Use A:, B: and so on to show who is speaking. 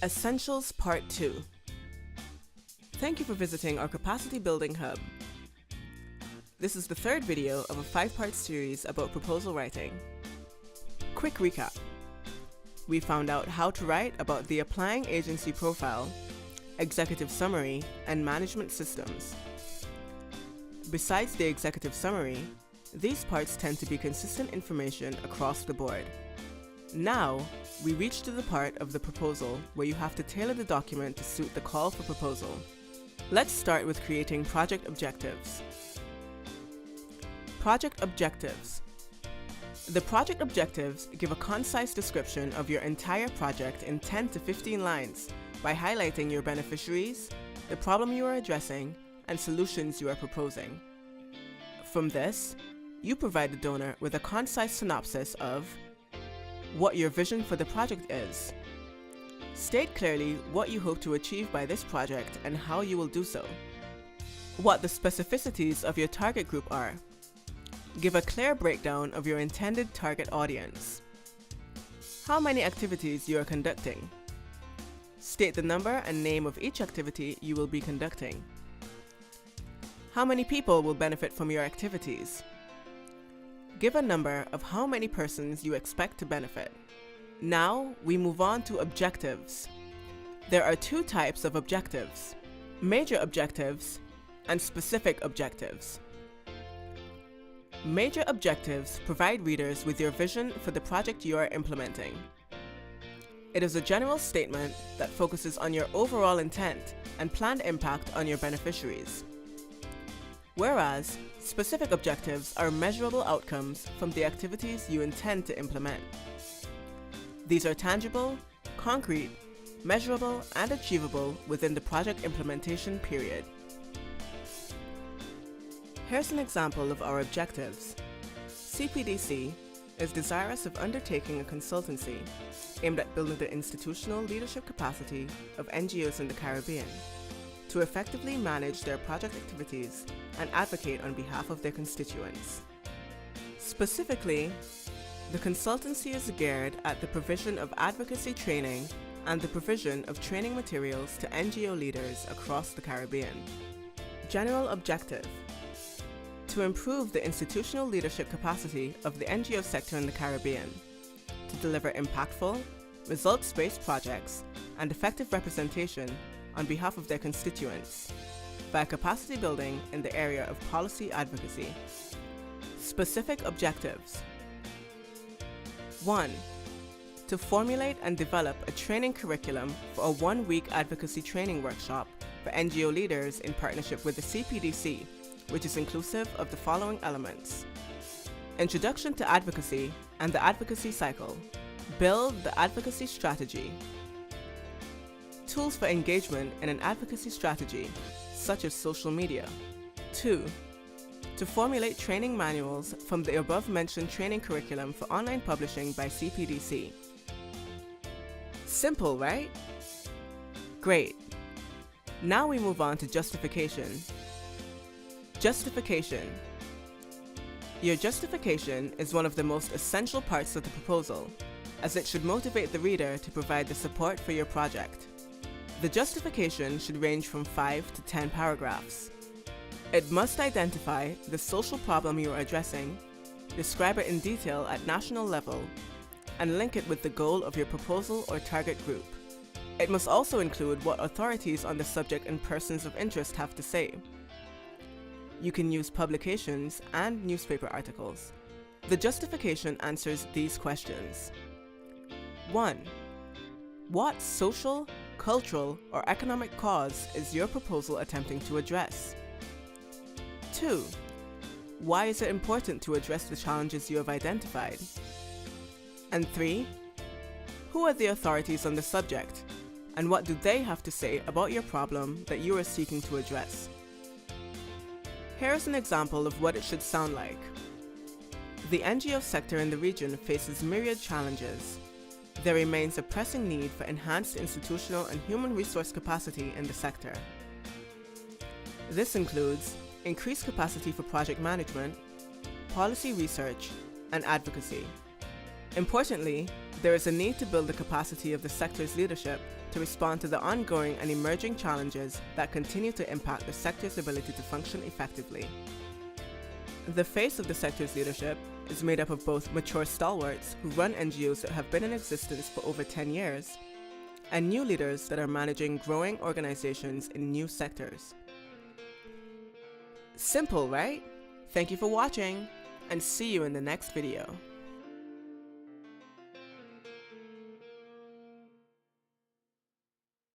A: Essentials Part 2. Thank you for visiting our Capacity Building Hub. This is the third video of a 5-part series about proposal writing. Quick recap. We found out how to write about the applying agency profile, executive summary, and management systems. Besides the executive summary, these parts tend to be consistent information across the board. Now, we reach to the part of the proposal where you have to tailor the document to suit the call for proposal. Let's start with creating project objectives. Project objectives. The project objectives give a concise description of your entire project in 10 to 15 lines by highlighting your beneficiaries, the problem you are addressing, and solutions you are proposing. From this, you provide the donor with a concise synopsis of what your vision for the project is. State clearly what you hope to achieve by this project and how you will do so. What the specificities of your target group are. Give a clear breakdown of your intended target audience. How many activities you are conducting. State the number and name of each activity you will be conducting. How many people will benefit from your activities. Give a number of how many persons you expect to benefit. Now, we move on to objectives. There are 2 types of objectives: major objectives and specific objectives. Major objectives provide readers with your vision for the project you are implementing. It is a general statement that focuses on your overall intent and planned impact on your beneficiaries. Whereas, specific objectives are measurable outcomes from the activities you intend to implement. These are tangible, concrete, measurable, and achievable within the project implementation period. Here's an example of our objectives. CPDC is desirous of undertaking a consultancy aimed at building the institutional leadership capacity of NGOs in the Caribbean to effectively manage their project activities and advocate on behalf of their constituents. Specifically, the consultancy is geared at the provision of advocacy training and the provision of training materials to NGO leaders across the Caribbean. General objective: to improve the institutional leadership capacity of the NGO sector in the Caribbean, to deliver impactful, results-based projects and effective representation on behalf of their constituents by capacity building in the area of policy advocacy. Specific objectives: 1. To formulate and develop a training curriculum for a 1-week advocacy training workshop for NGO leaders in partnership with the CPDC, which is inclusive of the following elements: introduction to advocacy and the advocacy cycle, build the advocacy strategy, tools for engagement in an advocacy strategy, such as social media. 2. To formulate training manuals from the above-mentioned training curriculum for online publishing by CPDC. Simple, right? Great. Now we move on to justification. Justification. Your justification is one of the most essential parts of the proposal, as it should motivate the reader to provide the support for your project. The justification should range from 5 to 10 paragraphs. It must identify the social problem you are addressing, describe it in detail at national level, and link it with the goal of your proposal or target group. It must also include what authorities on the subject and persons of interest have to say. You can use publications and newspaper articles. The justification answers these questions. 1. What social, cultural, or economic cause is your proposal attempting to address? 2. Why is it important to address the challenges you have identified? And 3. Who are the authorities on the subject, and what do they have to say about your problem that you are seeking to address? Here is an example of what it should sound like. The NGO sector in the region faces myriad challenges. There remains a pressing need for enhanced institutional and human resource capacity in the sector. This includes increased capacity for project management, policy research, and advocacy. Importantly, There is a need to build the capacity of the sector's leadership to respond to the ongoing and emerging challenges that continue to impact the sector's ability to function effectively. The face of the sector's leadership is made up of both mature stalwarts who run NGOs that have been in existence for over 10 years, and new leaders that are managing growing organizations in new sectors. Simple, right? Thank you for watching, and see you in the next video.